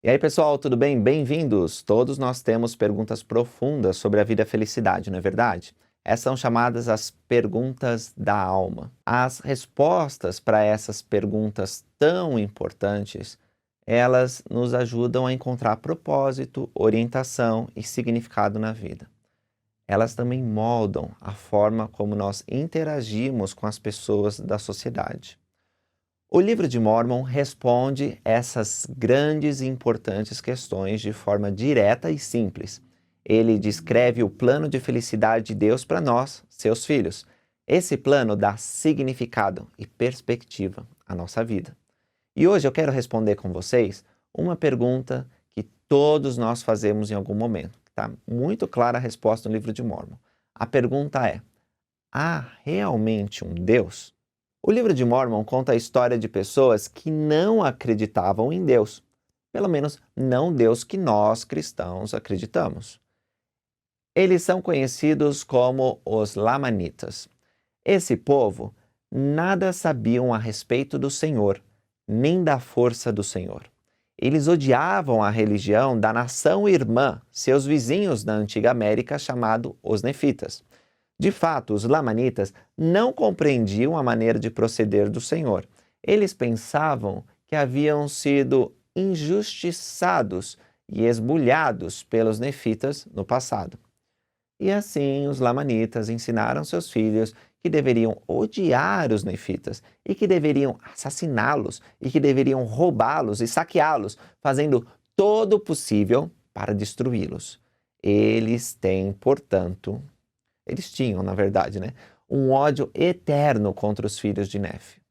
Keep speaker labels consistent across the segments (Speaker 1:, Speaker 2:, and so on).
Speaker 1: E aí, pessoal, tudo bem? Bem-vindos! Todos nós temos perguntas profundas sobre a vida e a felicidade, não é verdade? Essas são chamadas as perguntas da alma. As respostas para essas perguntas tão importantes, elas nos ajudam a encontrar propósito, orientação e significado na vida. Elas também moldam a forma como nós interagimos com as pessoas da sociedade. O livro de Mórmon responde essas grandes e importantes questões de forma direta e simples. Ele descreve o plano de felicidade de Deus para nós, seus filhos. Esse plano dá significado e perspectiva à nossa vida. E hoje eu quero responder com vocês uma pergunta que todos nós fazemos em algum momento. Está muito clara a resposta no livro de Mórmon. A pergunta é: há realmente um Deus? O livro de Mórmon conta a história de pessoas que não acreditavam em Deus, pelo menos não Deus que nós cristãos acreditamos. Eles são conhecidos como os Lamanitas. Esse povo nada sabiam a respeito do Senhor, nem da força do Senhor. Eles odiavam a religião da nação irmã, seus vizinhos na antiga América, chamado os Nefitas. De fato, os lamanitas não compreendiam a maneira de proceder do Senhor. Eles pensavam que haviam sido injustiçados e esbulhados pelos nefitas no passado. E assim, os lamanitas ensinaram seus filhos que deveriam odiar os nefitas e que deveriam assassiná-los e que deveriam roubá-los e saqueá-los, fazendo todo o possível para destruí-los. Eles tinham, na verdade, né, um ódio eterno contra os filhos de Nefe.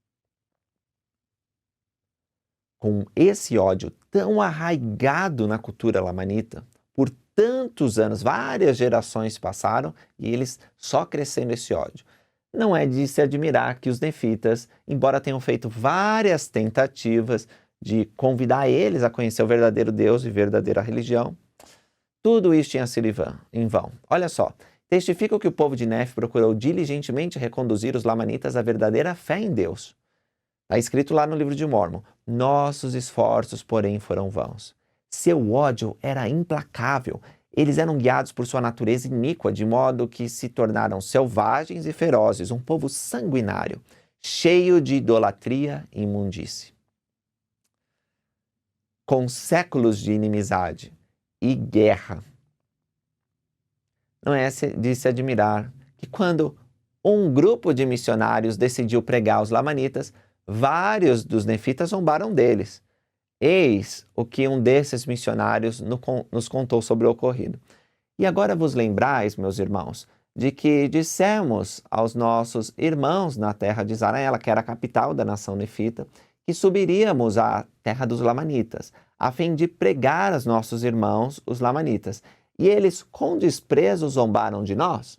Speaker 1: Com esse ódio tão arraigado na cultura lamanita, por tantos anos, várias gerações passaram e eles só crescendo esse ódio. Não é de se admirar que os nefitas, embora tenham feito várias tentativas de convidar eles a conhecer o verdadeiro Deus e verdadeira religião, tudo isso tinha sido em vão. Olha só, testificam que o povo de Nefe procurou diligentemente reconduzir os lamanitas à verdadeira fé em Deus. Está escrito lá no livro de Mórmon: nossos esforços, porém, foram vãos. Seu ódio era implacável. Eles eram guiados por sua natureza iníqua, de modo que se tornaram selvagens e ferozes, um povo sanguinário, cheio de idolatria e imundície. Com séculos de inimizade e guerra, não é de se admirar que quando um grupo de missionários decidiu pregar os lamanitas, vários dos nefitas zombaram deles. Eis o que um desses missionários nos contou sobre o ocorrido. E agora vos lembrais, meus irmãos, de que dissemos aos nossos irmãos na terra de Israel, que era a capital da nação nefita, que subiríamos à terra dos lamanitas, a fim de pregar aos nossos irmãos, os lamanitas. E eles com desprezo zombaram de nós?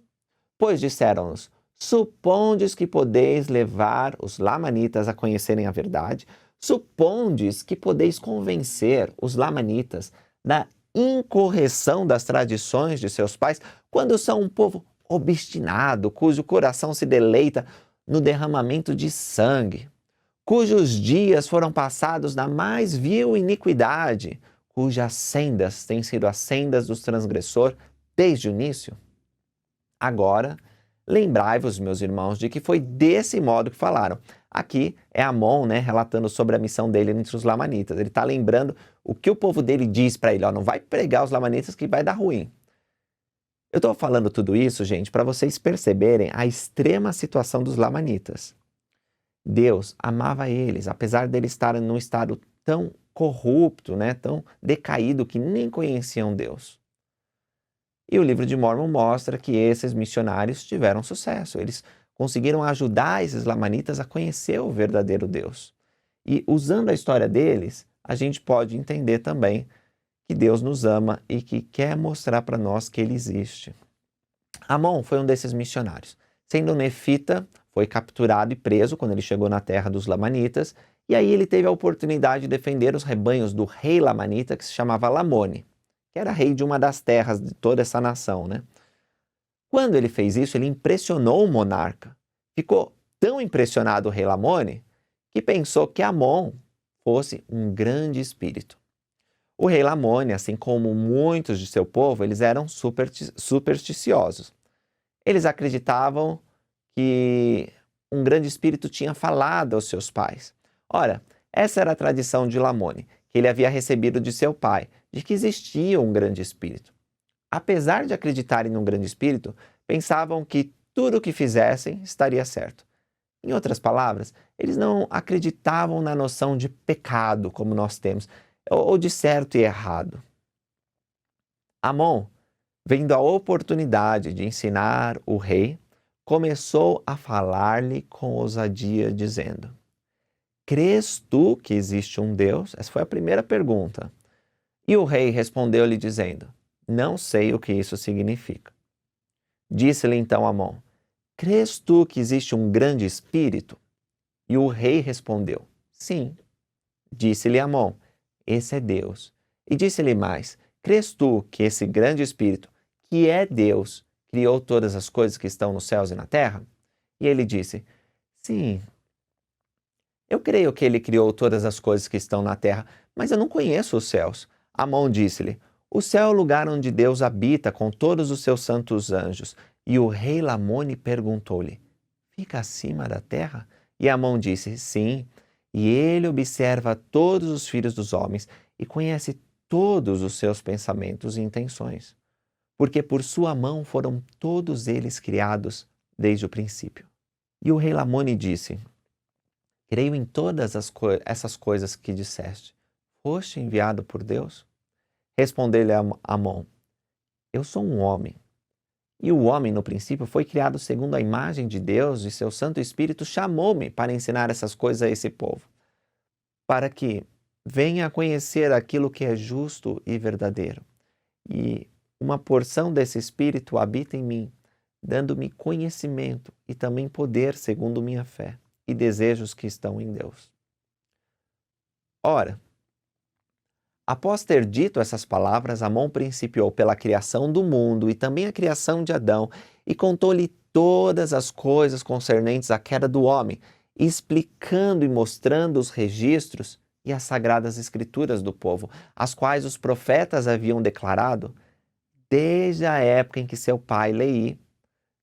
Speaker 1: Pois disseram-nos: supondes que podeis levar os lamanitas a conhecerem a verdade? Supondes que podeis convencer os lamanitas da incorreção das tradições de seus pais, quando são um povo obstinado, cujo coração se deleita no derramamento de sangue, cujos dias foram passados na mais vil iniquidade, cujas sendas têm sido as sendas dos transgressores desde o início? Agora, lembrai-vos, meus irmãos, de que foi desse modo que falaram. Aqui é Amon, né, relatando sobre a missão dele entre os lamanitas. Ele está lembrando o que o povo dele diz para ele: ó, não vai pregar os lamanitas que vai dar ruim. Eu estou falando tudo isso, gente, para vocês perceberem a extrema situação dos lamanitas. Deus amava eles, apesar deles estarem num estado tão corrupto, né, tão decaído, que nem conheciam Deus. E o livro de Mórmon mostra que esses missionários tiveram sucesso. Eles conseguiram ajudar esses lamanitas a conhecer o verdadeiro Deus. E usando a história deles, a gente pode entender também que Deus nos ama e que quer mostrar para nós que Ele existe. Amon foi um desses missionários. Sendo nefita, foi capturado e preso quando ele chegou na terra dos lamanitas, e aí ele teve a oportunidade de defender os rebanhos do rei lamanita, que se chamava Lamone, que era rei de uma das terras de toda essa nação, né? Quando ele fez isso, ele impressionou o monarca. Ficou tão impressionado o rei Lamone que pensou que Amon fosse um grande espírito. O rei Lamone, assim como muitos de seu povo, eles eram supersticiosos. Eles acreditavam que um grande espírito tinha falado aos seus pais. Ora, essa era a tradição de Lamone, que ele havia recebido de seu pai, de que existia um grande espírito. Apesar de acreditarem num grande espírito, pensavam que tudo o que fizessem estaria certo. Em outras palavras, eles não acreditavam na noção de pecado como nós temos, ou de certo e errado. Amon, vendo a oportunidade de ensinar o rei, começou a falar-lhe com ousadia, dizendo: Crês tu que existe um Deus? Essa foi a primeira pergunta. E o rei respondeu-lhe dizendo: Não sei o que isso significa. Disse-lhe então Amon: Crês tu que existe um grande espírito? E o rei respondeu: Sim. Disse-lhe Amon: Esse é Deus. E disse-lhe mais: Crês tu que esse grande espírito, que é Deus, criou todas as coisas que estão nos céus e na terra? E ele disse: Sim. Eu creio que ele criou todas as coisas que estão na terra, mas eu não conheço os céus. Amon disse-lhe: O céu é o lugar onde Deus habita com todos os seus santos anjos. E o rei Lamone perguntou-lhe: Fica acima da terra? E Amon disse: Sim. E ele observa todos os filhos dos homens e conhece todos os seus pensamentos e intenções, porque por sua mão foram todos eles criados desde o princípio. E o rei Lamone disse: Creio em todas essas coisas que disseste. Foste enviado por Deus? Respondeu-lhe Amon: Eu sou um homem. E o homem, no princípio, foi criado segundo a imagem de Deus, e seu Santo Espírito chamou-me para ensinar essas coisas a esse povo, para que venha a conhecer aquilo que é justo e verdadeiro. E uma porção desse Espírito habita em mim, dando-me conhecimento e também poder segundo minha fé e desejos que estão em Deus. Ora, após ter dito essas palavras, Amon principiou pela criação do mundo e também a criação de Adão, e contou-lhe todas as coisas concernentes à queda do homem, explicando e mostrando os registros e as sagradas escrituras do povo, as quais os profetas haviam declarado desde a época em que seu pai Leí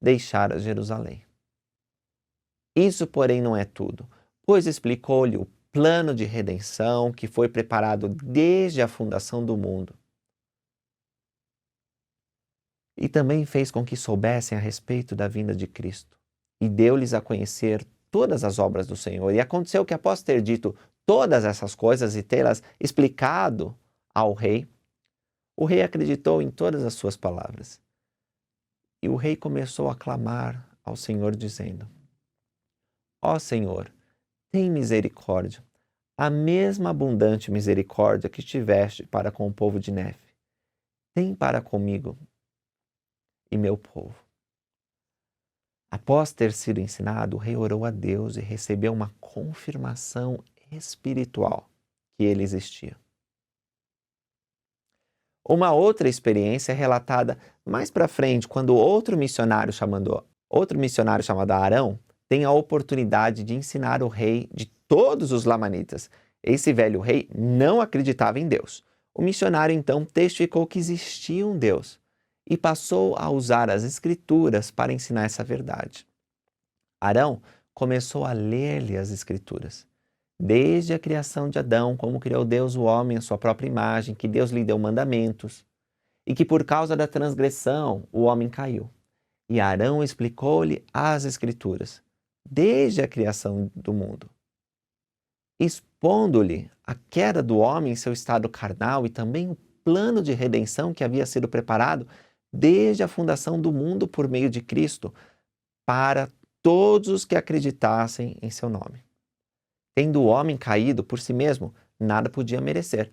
Speaker 1: deixara Jerusalém. Isso, porém, não é tudo, pois explicou-lhe o plano de redenção que foi preparado desde a fundação do mundo. E também fez com que soubessem a respeito da vinda de Cristo, e deu-lhes a conhecer todas as obras do Senhor. E aconteceu que, após ter dito todas essas coisas e tê-las explicado ao rei, o rei acreditou em todas as suas palavras. E o rei começou a clamar ao Senhor, dizendo: Ó Senhor, tem misericórdia, a mesma abundante misericórdia que tiveste para com o povo de Nefe. Tem para comigo e meu povo. Após ter sido ensinado, o rei orou a Deus e recebeu uma confirmação espiritual que ele existia. Uma outra experiência é relatada mais para frente, quando outro missionário chamado Arão tem a oportunidade de ensinar o rei de todos os lamanitas. Esse velho rei não acreditava em Deus. O missionário então testificou que existia um Deus e passou a usar as escrituras para ensinar essa verdade. Arão começou a ler-lhe as escrituras. Desde a criação de Adão, como criou Deus o homem à sua própria imagem, que Deus lhe deu mandamentos, e que por causa da transgressão o homem caiu. E Arão explicou-lhe as escrituras, desde a criação do mundo, expondo-lhe a queda do homem em seu estado carnal e também o plano de redenção que havia sido preparado desde a fundação do mundo por meio de Cristo, para todos os que acreditassem em seu nome. Tendo o homem caído por si mesmo, nada podia merecer,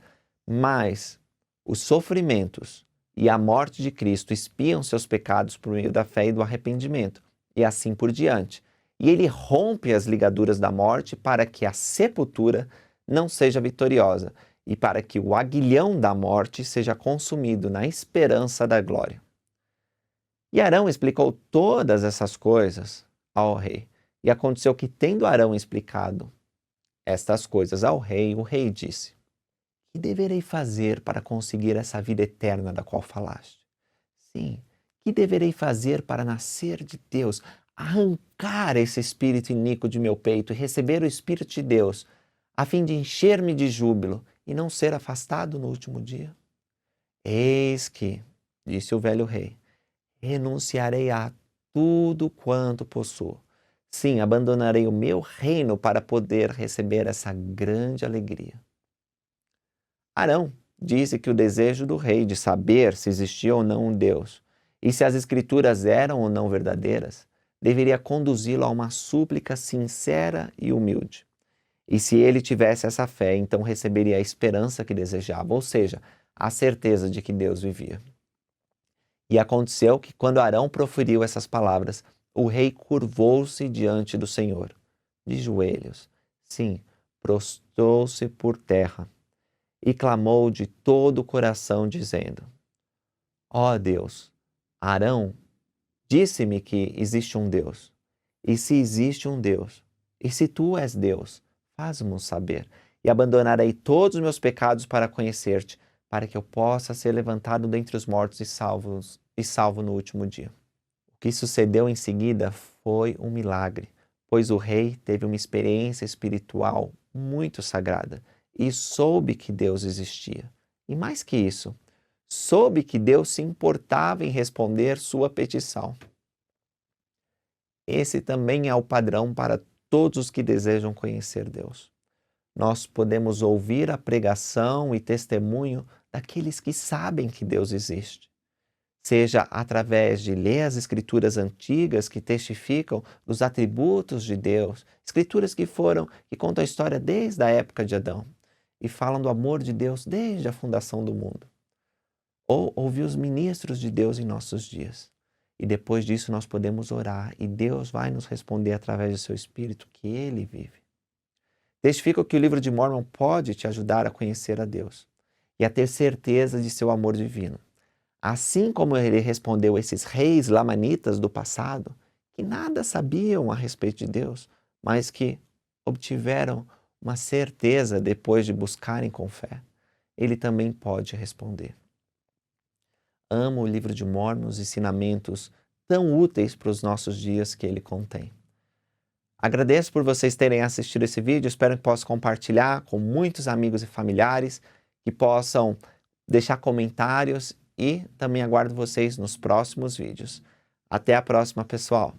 Speaker 1: mas os sofrimentos e a morte de Cristo expiam seus pecados por meio da fé e do arrependimento, e assim por diante. E ele rompe as ligaduras da morte para que a sepultura não seja vitoriosa e para que o aguilhão da morte seja consumido na esperança da glória. E Arão explicou todas essas coisas ao rei. E aconteceu que, tendo Arão explicado estas coisas ao rei, o rei disse: que deverei fazer para conseguir essa vida eterna da qual falaste? Sim, que deverei fazer para nascer de Deus, arrancar esse espírito iníquo de meu peito e receber o Espírito de Deus, a fim de encher-me de júbilo e não ser afastado no último dia? Eis que, disse o velho rei, renunciarei a tudo quanto possuo. Sim, abandonarei o meu reino para poder receber essa grande alegria. Arão disse que o desejo do rei de saber se existia ou não um Deus e se as escrituras eram ou não verdadeiras deveria conduzi-lo a uma súplica sincera e humilde. E se ele tivesse essa fé, então receberia a esperança que desejava, ou seja, a certeza de que Deus vivia. E aconteceu que, quando Arão proferiu essas palavras, o rei curvou-se diante do Senhor, de joelhos. Sim, prostrou-se por terra e clamou de todo o coração, dizendo: Ó Deus, Arão disse-me que existe um Deus. E se existe um Deus, e se tu és Deus, faz-mo saber, e abandonarei todos os meus pecados para conhecer-te, para que eu possa ser levantado dentre os mortos e salvo no último dia. O que sucedeu em seguida foi um milagre, pois o rei teve uma experiência espiritual muito sagrada e soube que Deus existia. E mais que isso, soube que Deus se importava em responder sua petição. Esse também é o padrão para todos os que desejam conhecer Deus. Nós podemos ouvir a pregação e testemunho daqueles que sabem que Deus existe. Seja através de ler as escrituras antigas que testificam dos atributos de Deus, escrituras que contam a história desde a época de Adão e falam do amor de Deus desde a fundação do mundo. Ou ouvir os ministros de Deus em nossos dias. E depois disso nós podemos orar e Deus vai nos responder através do seu Espírito que Ele vive. Testifico que o livro de Mórmon pode te ajudar a conhecer a Deus e a ter certeza de seu amor divino. Assim como ele respondeu esses reis lamanitas do passado, que nada sabiam a respeito de Deus, mas que obtiveram uma certeza depois de buscarem com fé, ele também pode responder. Amo o livro de Mórmon, os ensinamentos tão úteis para os nossos dias que ele contém. Agradeço por vocês terem assistido esse vídeo, espero que possa compartilhar com muitos amigos e familiares, que possam deixar comentários e também aguardo vocês nos próximos vídeos. Até a próxima, pessoal!